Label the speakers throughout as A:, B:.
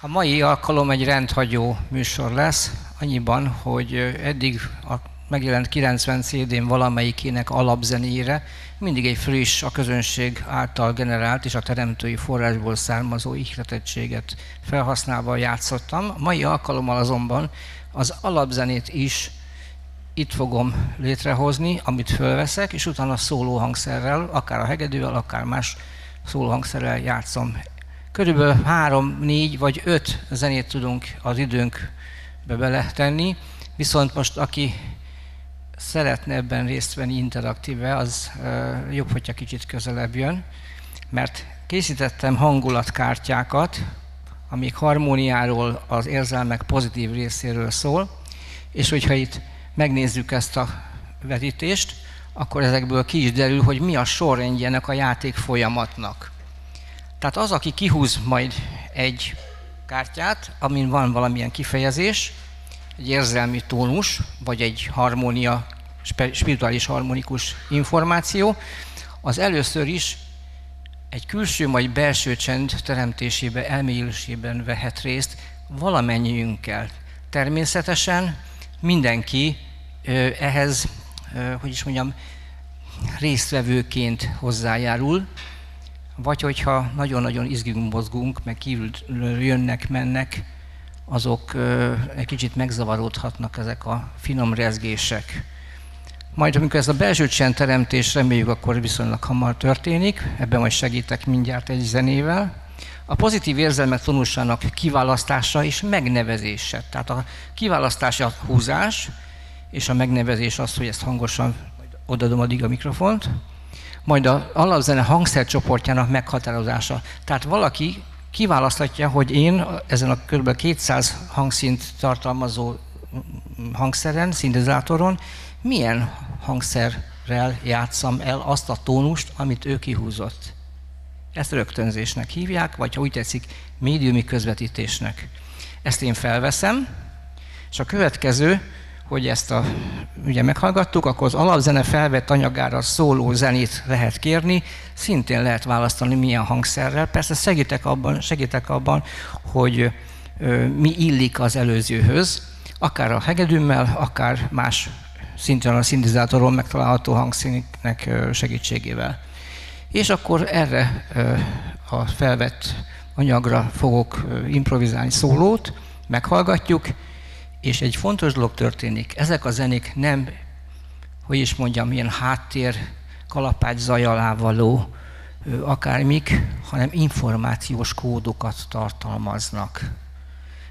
A: A mai alkalom egy rendhagyó műsor lesz, annyiban, hogy eddig a megjelent 90 CD-n valamelyikének alapzenére mindig egy friss, a közönség által generált és a teremtői forrásból származó ihletettséget felhasználva játszottam. A mai alkalommal azonban az alapzenét is itt fogom létrehozni, amit fölveszek, és utána szólóhangszerrel, akár a hegedűvel, akár más szólóhangszerrel játszom. Körülbelül 3, 4 vagy 5 zenét tudunk az időnkbe beletenni, viszont most aki szeretne ebben részt venni interaktíve, az jobb, hogyha kicsit közelebb jön, mert készítettem hangulatkártyákat, amik harmóniáról, az érzelmek pozitív részéről szól, és hogyha itt megnézzük ezt a vetítést, akkor ezekből ki is derül, hogy mi a sorrendje ennek a játék folyamatnak. Tehát az, aki kihúz majd egy kártyát, amin van valamilyen kifejezés, egy érzelmi tónus, vagy egy harmónia, spirituális harmonikus információ, az először is egy külső vagy belső csend teremtésében, elmélyülésében vehet részt valamennyiünkkel. Természetesen mindenki ehhez, hogy is mondjam, résztvevőként hozzájárul, vagy hogyha nagyon-nagyon izgulunk, mozgunk, meg kívül jönnek, mennek, azok egy kicsit megzavarodhatnak ezek a finom rezgések. Majd amikor ez a belső csendteremtés, reméljük, akkor viszonylag hamar történik, ebben majd segítek mindjárt egy zenével. A pozitív érzelmek tanulságának kiválasztása és megnevezése. Tehát a kiválasztás a húzás, és a megnevezés az, hogy ezt hangosan odaadom addig a mikrofont. Majd az alapzene hangszercsoportjának meghatározása. Tehát valaki kiválaszthatja, hogy én ezen a kb. 200 hangszint tartalmazó hangszeren, szintezátoron milyen hangszerrel játsszam el azt a tónust, amit ő kihúzott. Ezt rögtönzésnek hívják, vagy ha úgy tetszik, médiumi közvetítésnek. Ezt én felveszem, és a következő, hogy ezt ugye meghallgattuk, akkor az alapzene felvett anyagára szóló zenét lehet kérni, szintén lehet választani milyen hangszerrel. Persze segítek abban, hogy mi illik az előzőhöz, akár a hegedűmmel, akár más szintén a szintetizátoron megtalálható hangszínek segítségével. És akkor erre a felvett anyagra fogok improvizálni szólót, meghallgatjuk, és egy fontos dolog történik. Ezek a zenék nem, hogy is mondjam, ilyen háttér, kalapács zaj alá való akármik, hanem információs kódokat tartalmaznak.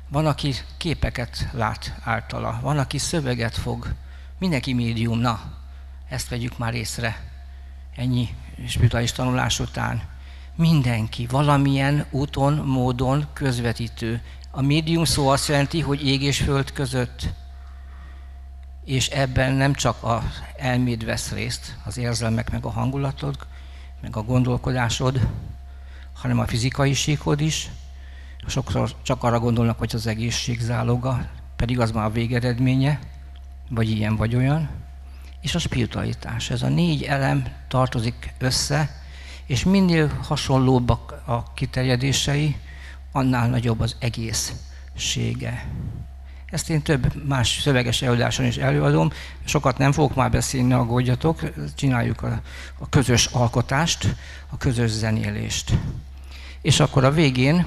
A: Van, aki képeket lát általa, van, aki szöveget fog. Mindenki médium, na, ezt vegyük már észre. Ennyi spirituális tanulás után. Mindenki valamilyen úton, módon közvetítő. A médium szó azt jelenti, hogy ég és föld között. És ebben nem csak az elméd vesz részt, az érzelmek, meg a hangulatod, meg a gondolkodásod, hanem a fizikai síkod is. Sokszor csak arra gondolnak, hogy az egészség záloga, pedig az már a végeredménye, vagy ilyen, vagy olyan. És a spiritualitás. Ez a 4 elem tartozik össze, és minél hasonlóbbak a kiterjedései, annál nagyobb az egészsége. Ezt én több más szöveges előadáson is előadom, sokat nem fogok már beszélni, ne aggódjatok, csináljuk a közös alkotást, a közös zenélést. És akkor a végén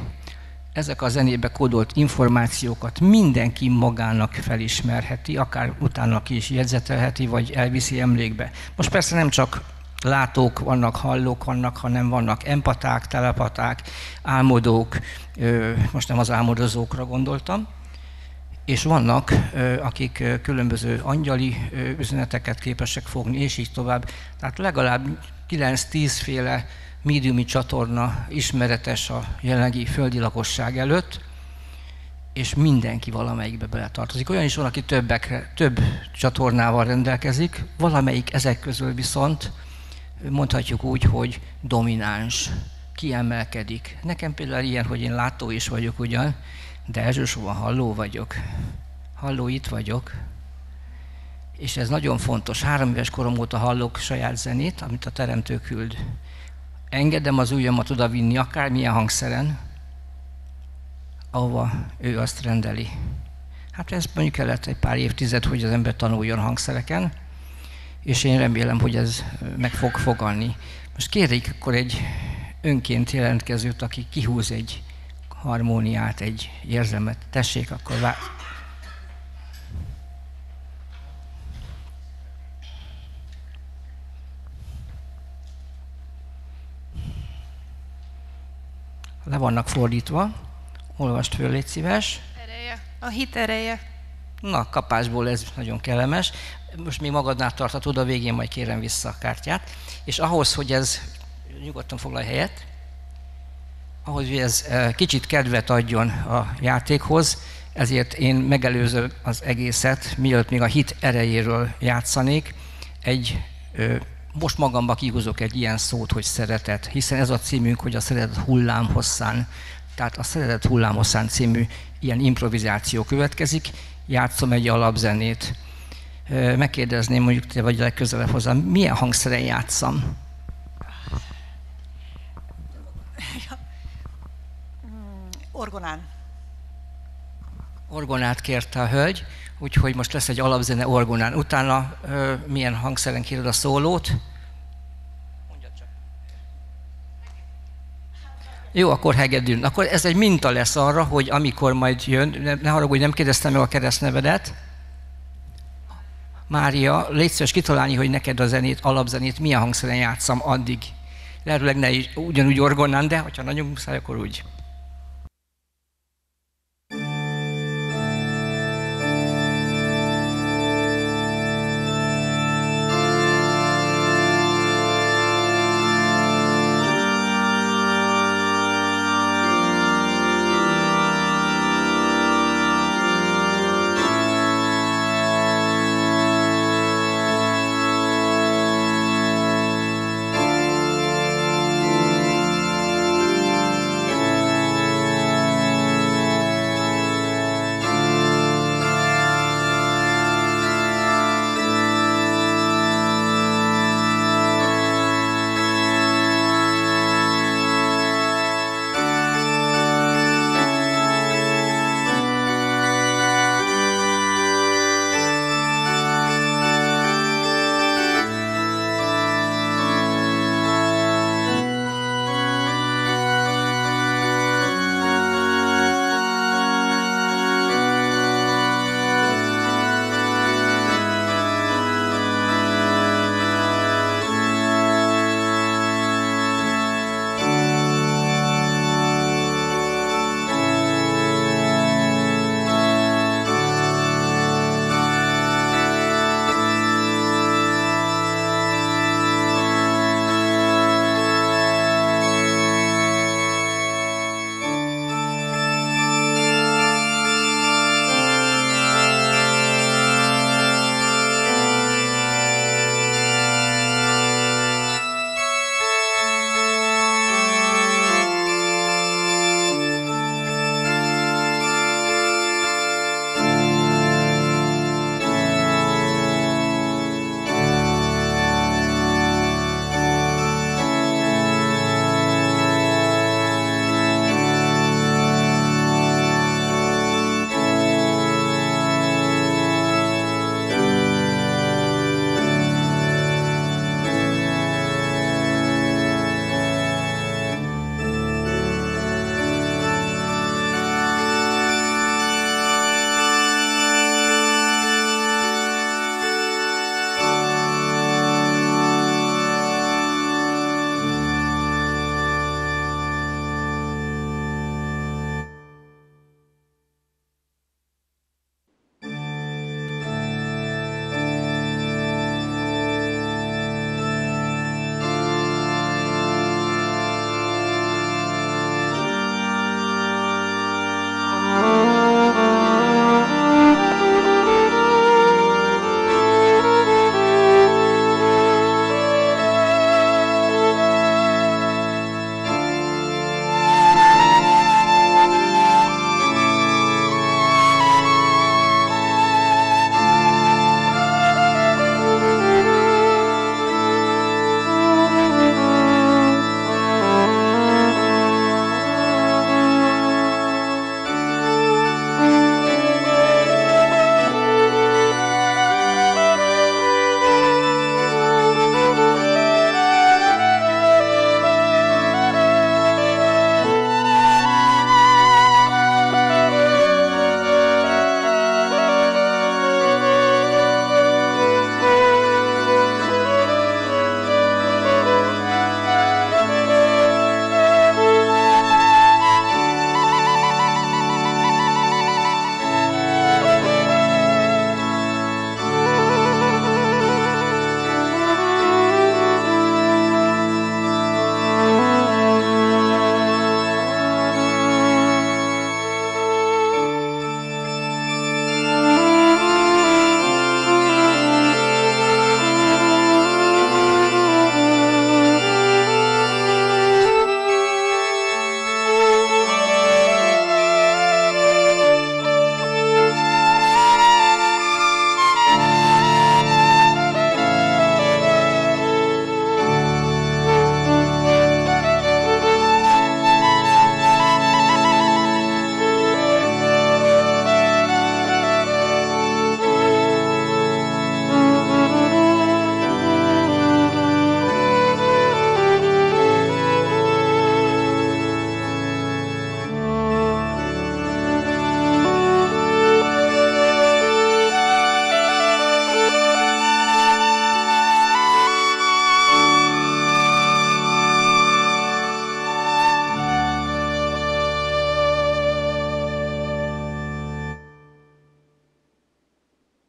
A: ezek a zenébe kódolt információkat mindenki magának felismerheti, akár utána ki is jegyzetelheti, vagy elviszi emlékbe. Most persze nem csak látók vannak, hallók vannak, hanem vannak empaták, telepaták, álmodók, most nem az álmodozókra gondoltam, és vannak, akik különböző angyali üzeneteket képesek fogni, és így tovább. Tehát legalább 9-10 féle médiumi csatorna ismeretes a jelenlegi földi lakosság előtt, és mindenki valamelyikbe beletartozik. Olyan is van, aki több csatornával rendelkezik, valamelyik ezek közül viszont mondhatjuk úgy, hogy domináns, kiemelkedik. Nekem például ilyen, hogy én látó is vagyok ugyan, de elsősorban halló vagyok. Halló, itt vagyok. És ez nagyon fontos. 3 éves korom óta hallok saját zenét, amit a teremtő küld. Engedem az ujjamat odavinni akármilyen hangszeren, ahova ő azt rendeli. Hát ez mondjuk kellett egy pár évtized, hogy az ember tanuljon hangszereken, és én remélem, hogy ez meg fog fogalni. Most kérjék akkor egy önként jelentkezőt, aki kihúz egy harmóniát, egy érzelmet. Tessék, akkor le vannak fordítva. Olvast föl, légy szíves.
B: Ereje. A hit ereje.
A: Na, kapásból ez nagyon kellemes. Most még magadnál tartatod, a végén majd kérem vissza a kártyát. És ahhoz, hogy ez nyugodtan foglalj helyet, ahhoz, hogy ez kicsit kedvet adjon a játékhoz, ezért én megelőzöm az egészet, mielőtt még a hit erejéről játszanék, most magamba kihúzok egy ilyen szót, hogy szeretet, hiszen ez a címünk, hogy a szeretet hullámhosszán, tehát a Szeretet hullámhosszán című ilyen improvizáció következik, játszom egy alapzenét. Megkérdezném, mondjuk te vagy legközelebb hozzám, milyen hangszeren játszam?
B: Orgonán.
A: Orgonát kérte a hölgy, úgyhogy most lesz egy alapzene orgonán. Utána milyen hangszeren kéred a szólót? Mondja csak. Jó, akkor hegedűn. Akkor ez egy minta lesz arra, hogy amikor majd jön, ne haragudj, nem kérdeztem meg a keresztnevedet. Mária, légy szíves kitalálni, hogy neked a zenét, alapzenét milyen hangszeren játszam addig. Lehetőleg ne is ugyanúgy orgonán, de ha nagyon muszáj, akkor úgy.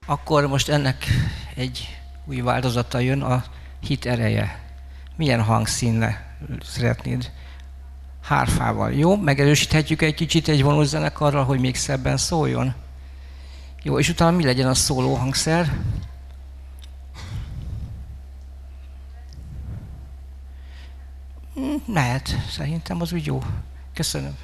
A: Akkor most ennek egy új változata jön, a hit ereje. Milyen hangszínre szeretnéd? Hárfával. Jó? Megerősíthetjük egy kicsit egy vonózenekarral, hogy még szebben szóljon? Jó, és utána mi legyen a szóló hangszer? Lehet, szerintem az úgy jó. Köszönöm.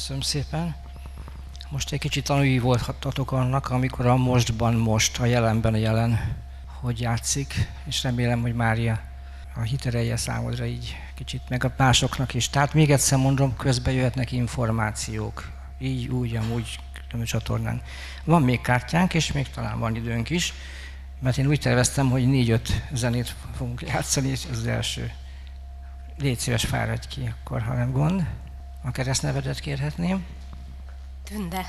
A: Köszönöm szépen. Most egy kicsit tanúi voltatok annak, amikor a mostban most, a jelenben a jelen, hogy játszik, és remélem, hogy Mária a hitereje számodra így kicsit, meg a másoknak is. Tehát még egyszer mondom, közben jöhetnek információk. Így, úgy, amúgy, a csatornán. Van még kártyánk, és még talán van időnk is, mert én úgy terveztem, hogy 4-5 zenét fogunk játszani, és ez az első. Légy szíves, fáradj ki akkor, ha nem gond. A keresztnevedet kérhetném.
C: Tünde.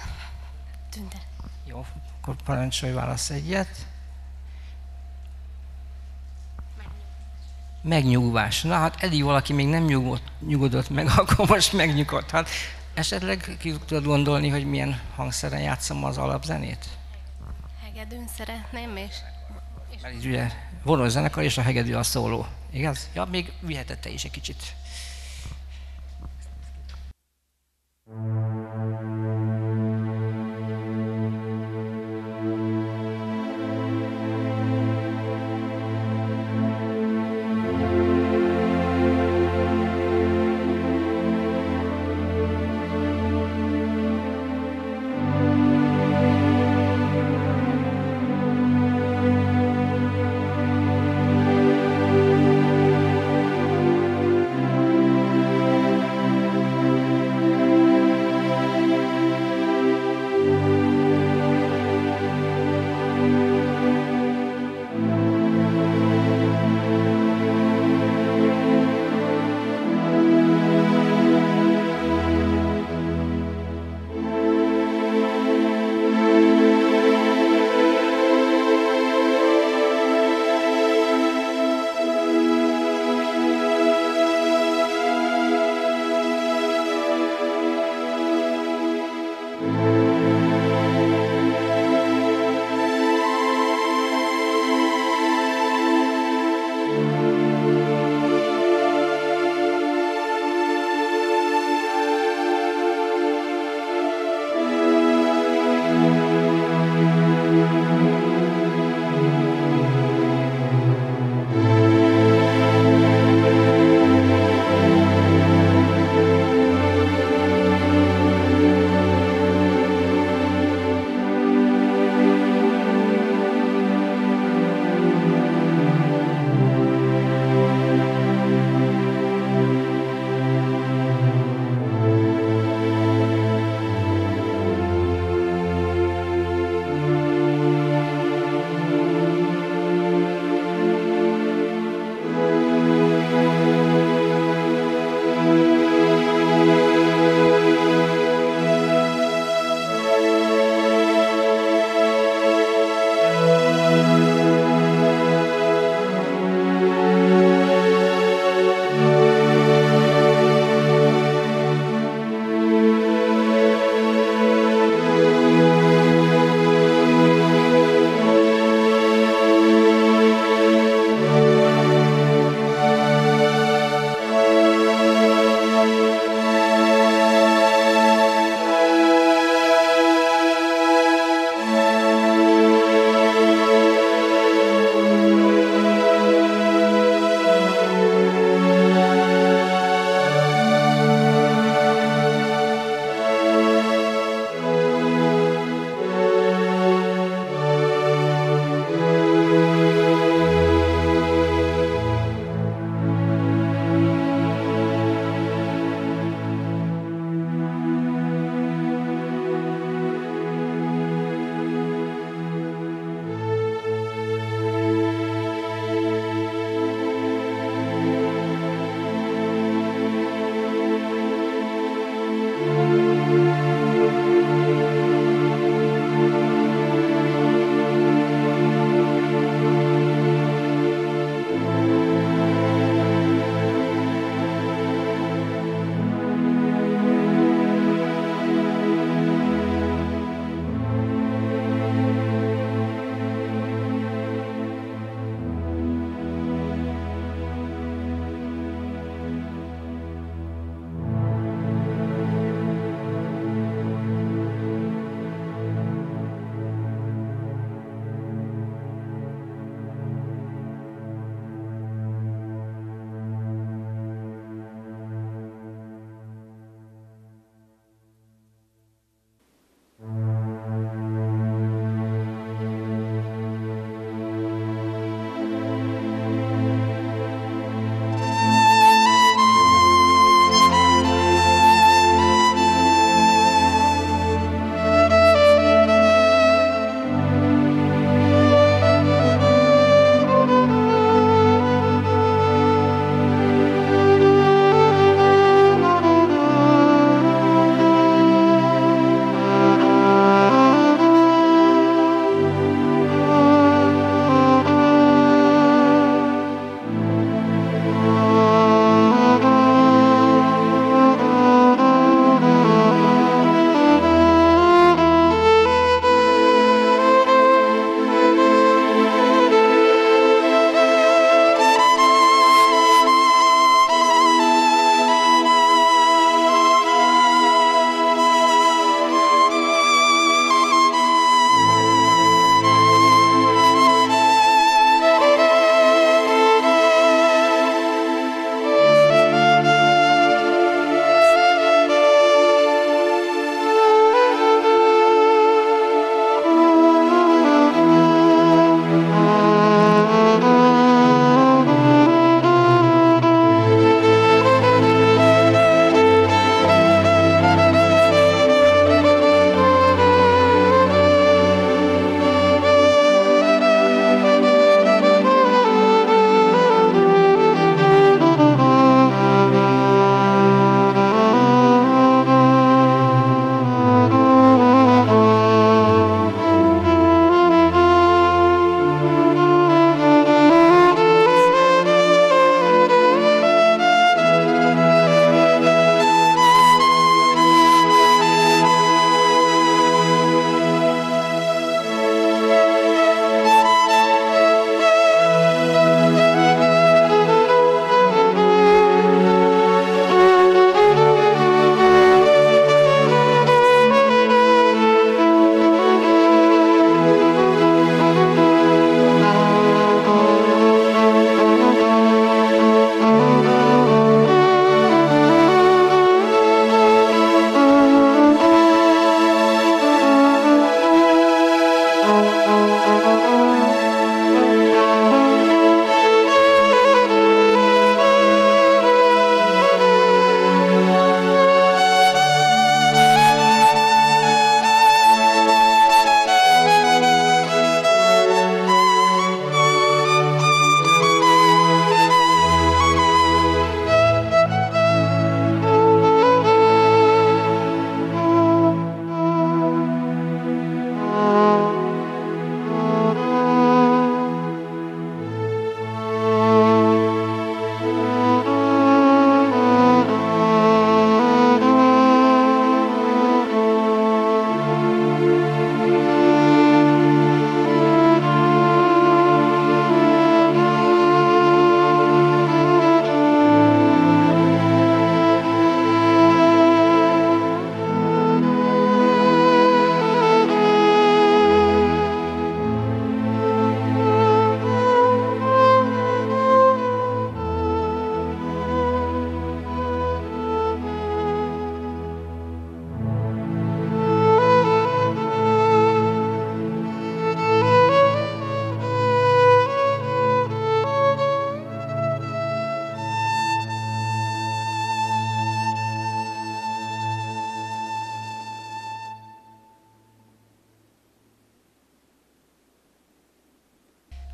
C: Tünde.
A: Jó, akkor parancsolj, válasz egyet. Megnyugvás. Na hát eddig valaki még nem nyugodott meg, akkor most megnyugodhat. Esetleg ki tudod gondolni, hogy milyen hangszeren játszom az alapzenét?
C: Hegedűn szeretném, és...
A: Mert így ugye vonós zenekar és a hegedű a szóló. Igaz? Ja, még viheted te is egy kicsit.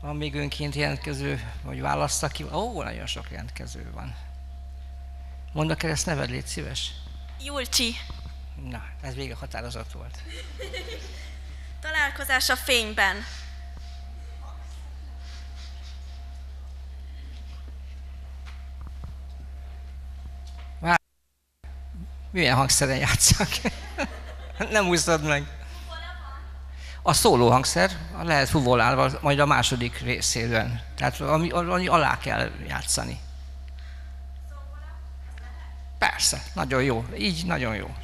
A: Van még önként jelentkező, vagy válassza ki? Ó, nagyon sok jelentkező van. Mondd a kereszt neved, légy szíves.
D: Julcsi.
A: Na, ez végig határozat volt.
D: Találkozás a fényben.
A: Milyen hangszeren játszak? Nem úszod meg. A szólóhangszer lehet fuvolálva, majd a második részében. Tehát ami alá kell játszani. Persze, nagyon jó. Így nagyon jó.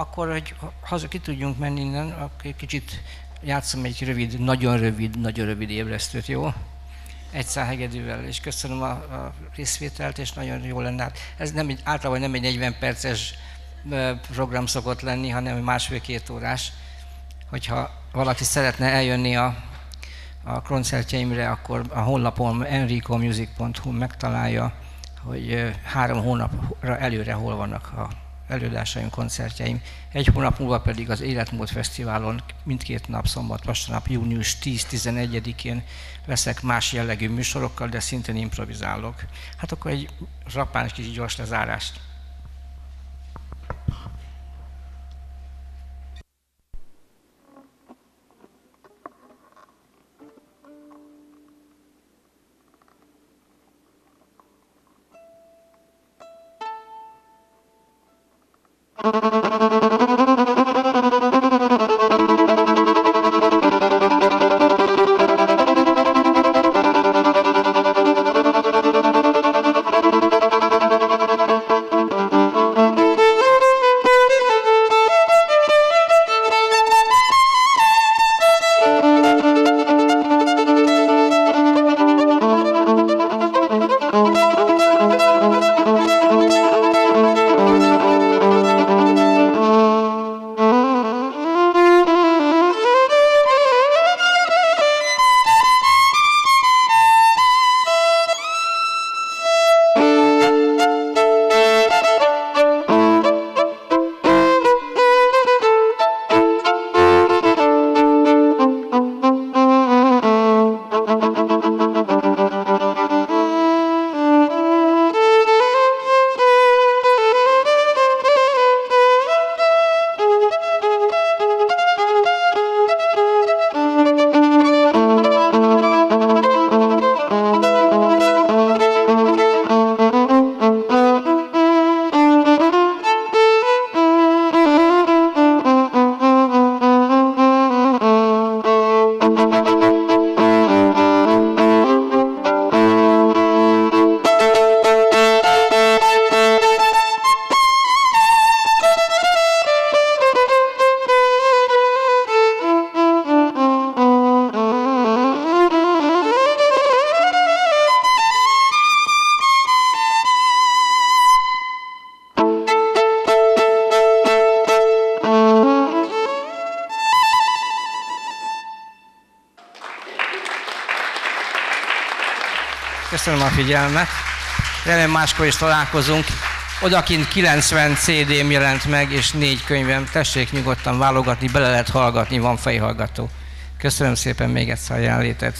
A: akkor, hogy haza ki tudjunk menni innen, akkor kicsit játszom egy nagyon rövid ébresztőt, jó? Egy hegedűvel, és köszönöm a részvételt, és nagyon jó lenne. Hát ez általában nem egy 40 perces program szokott lenni, hanem másfél-két órás. Hogyha valaki szeretne eljönni a koncertjeimre, akkor a honlapon enricomusic.hu megtalálja, hogy 3 hónapra előre hol vannak a előadásaim, koncertjeim. 1 hónap múlva pedig az Életmód Fesztiválon mindkét nap, szombat, vasárnap, június 10-11-én leszek más jellegű műsorokkal, de szintén improvizálok. Hát akkor egy rappáns kis gyors lezárást. Köszönöm a figyelmet. Remélem máskor is találkozunk. Odakint 90 CD-m jelent meg, és 4 könyvem. Tessék nyugodtan válogatni, bele lehet hallgatni, van fejhallgató. Köszönöm szépen még egyszer a jelenlétet.